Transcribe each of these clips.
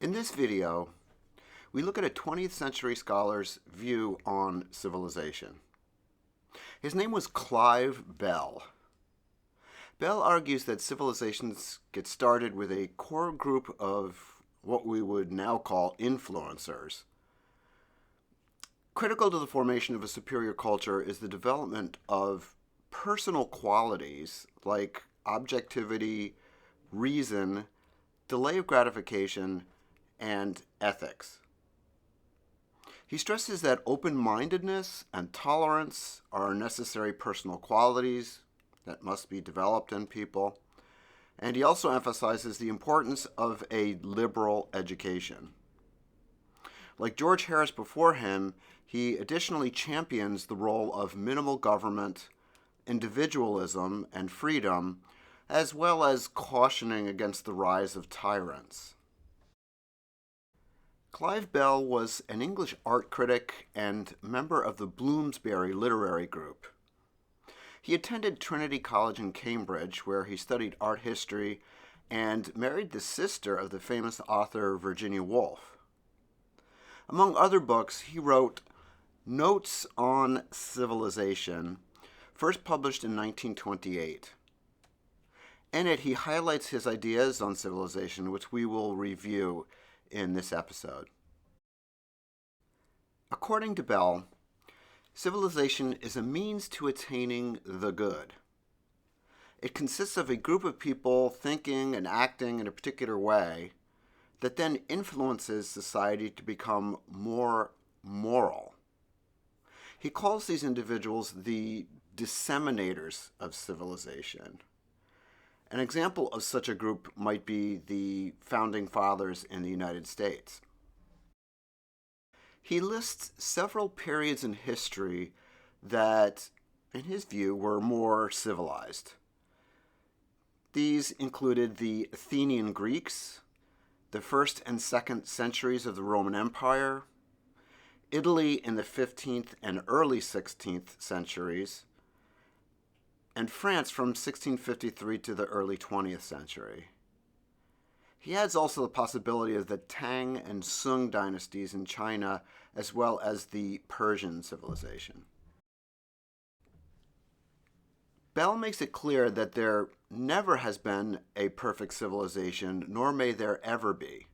In this video, we look at a 20th century scholar's view on civilization. His name was Clive Bell. Bell argues that civilizations get started with a core group of what we would now call influencers. Critical to the formation of a superior culture is the development of personal qualities like objectivity, reason, delay of gratification, and ethics. He stresses that open-mindedness and tolerance are necessary personal qualities that must be developed in people, and he also emphasizes the importance of a liberal education. Like George Harris before him, he additionally champions the role of minimal government, individualism, and freedom, as well as cautioning against the rise of tyrants. Clive Bell was an English art critic and member of the Bloomsbury literary group. He attended Trinity College in Cambridge, where he studied art history and married the sister of the famous author Virginia Woolf. Among other books, he wrote Notes on Civilization, first published in 1928. In it, he highlights his ideas on civilization, which we will review in this episode. According to Bell, civilization is a means to attaining the good. It consists of a group of people thinking and acting in a particular way that then influences society to become more moral. He calls these individuals the disseminators of civilization. An example of such a group might be the Founding Fathers in the United States. He lists several periods in history that, in his view, were more civilized. These included the Athenian Greeks, the 1st and 2nd centuries of the Roman Empire, Italy in the 15th and early 16th centuries, and France from 1653 to the early 20th century. He adds also the possibility of the Tang and Sung dynasties in China, as well as the Persian civilization. Bell makes it clear that there never has been a perfect civilization, nor may there ever be.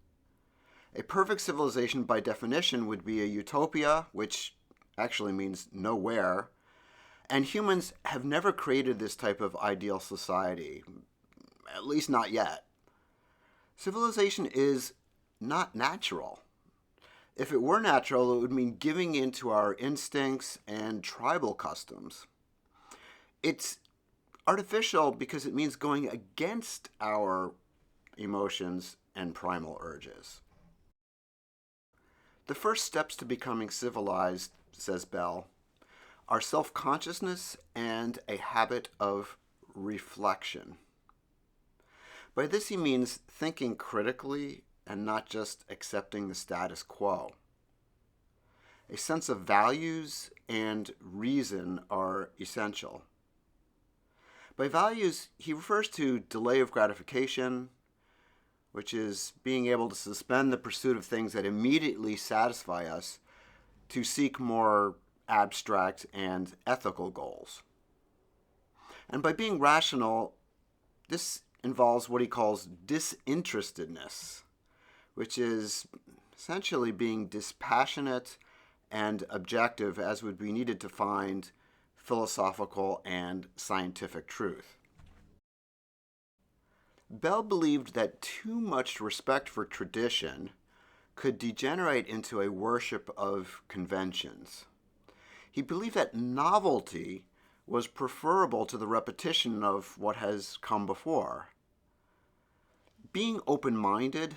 A perfect civilization, by definition, would be a utopia, which actually means nowhere, and humans have never created this type of ideal society, at least not yet. Civilization is not natural. If it were natural, it would mean giving in to our instincts and tribal customs. It's artificial because it means going against our emotions and primal urges. The first steps to becoming civilized, says Bell, are self-consciousness and a habit of reflection. By this he means thinking critically and not just accepting the status quo. A sense of values and reason are essential. By values, he refers to delay of gratification, which is being able to suspend the pursuit of things that immediately satisfy us to seek more abstract and ethical goals. And by being rational, this involves what he calls disinterestedness, which is essentially being dispassionate and objective as would be needed to find philosophical and scientific truth. Bell believed that too much respect for tradition could degenerate into a worship of conventions. He believed that novelty was preferable to the repetition of what has come before. Being open-minded,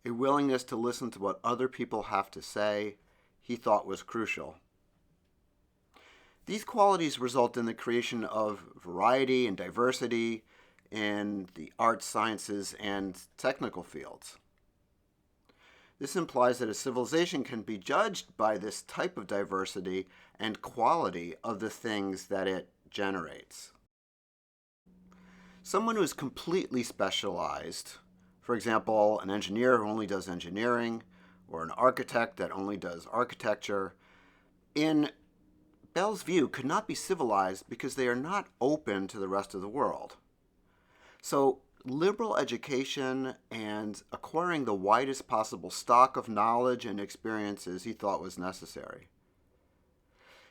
a willingness to listen to what other people have to say, he thought was crucial. These qualities result in the creation of variety and diversity in the arts, sciences, and technical fields. This implies that a civilization can be judged by this type of diversity and quality of the things that it generates. Someone who is completely specialized, For example, an engineer who only does engineering, or an architect that only does architecture, in Bell's view, could not be civilized because they are not open to the rest of the world. So, liberal education and acquiring the widest possible stock of knowledge and experiences he thought was necessary.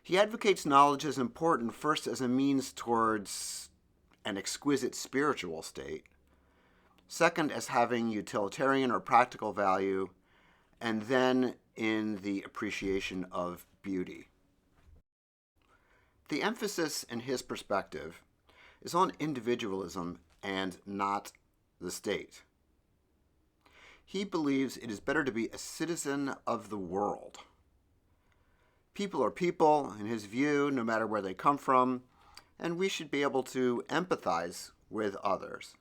He advocates knowledge as important first as a means towards an exquisite spiritual state, second as having utilitarian or practical value, and then in the appreciation of beauty. The emphasis in his perspective is on individualism and not the state. He believes it is better to be a citizen of the world. People are people, in his view, no matter where they come from, and we should be able to empathize with others.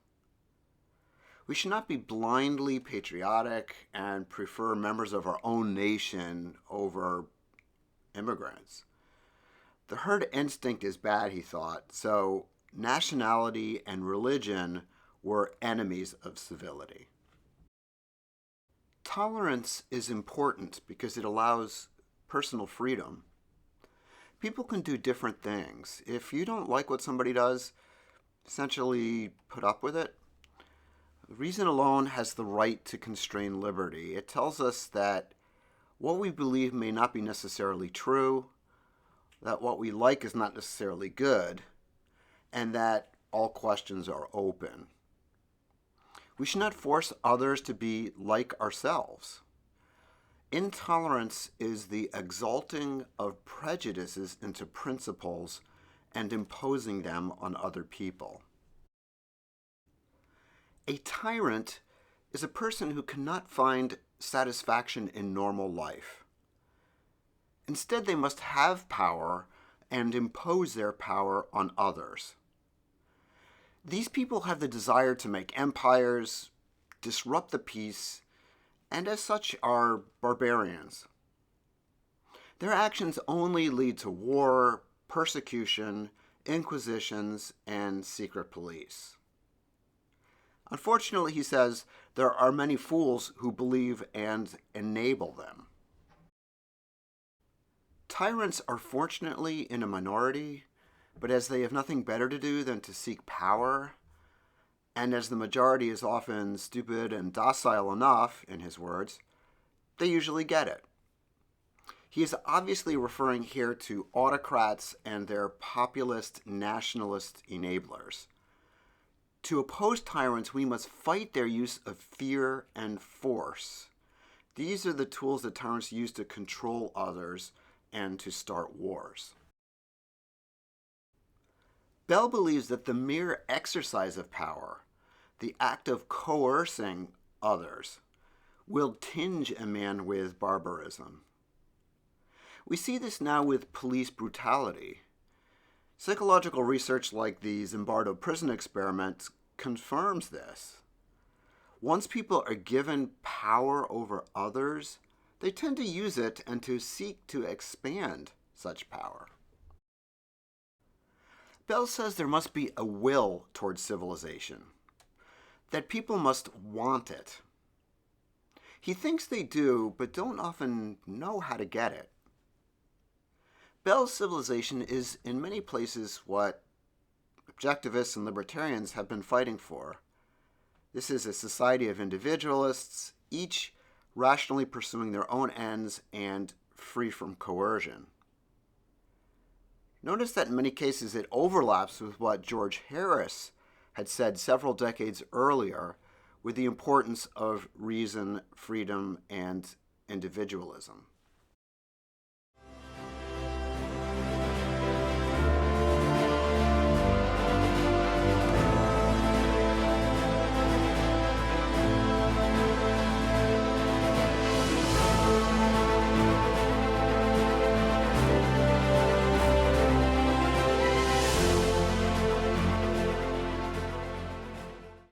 We should not be blindly patriotic and prefer members of our own nation over immigrants. The herd instinct is bad, he thought, so nationality and religion were enemies of civility. Tolerance is important because it allows personal freedom. People can do different things. If you don't like what somebody does, essentially put up with it. Reason alone has the right to constrain liberty. It tells us that what we believe may not be necessarily true, that what we like is not necessarily good, and that all questions are open. We should not force others to be like ourselves. Intolerance is the exalting of prejudices into principles and imposing them on other people. A tyrant is a person who cannot find satisfaction in normal life. Instead, they must have power and impose their power on others. These people have the desire to make empires, disrupt the peace, and as such are barbarians. Their actions only lead to war, persecution, inquisitions, and secret police. Unfortunately, he says, there are many fools who believe and enable them. Tyrants are fortunately in a minority, but as they have nothing better to do than to seek power, and as the majority is often stupid and docile enough, in his words, they usually get it. He is obviously referring here to autocrats and their populist nationalist enablers. To oppose tyrants, we must fight their use of fear and force. These are the tools that tyrants use to control others and to start wars. Bell believes that the mere exercise of power, the act of coercing others, will tinge a man with barbarism. We see this now with police brutality. Psychological research like the Zimbardo prison experiment confirms this. Once people are given power over others, they tend to use it and to seek to expand such power. Bell says there must be a will towards civilization, that people must want it. He thinks they do, but don't often know how to get it. Bell's civilization is in many places what objectivists and libertarians have been fighting for. This is a society of individualists, each rationally pursuing their own ends and free from coercion. Notice that in many cases it overlaps with what George Harris had said several decades earlier with the importance of reason, freedom, and individualism.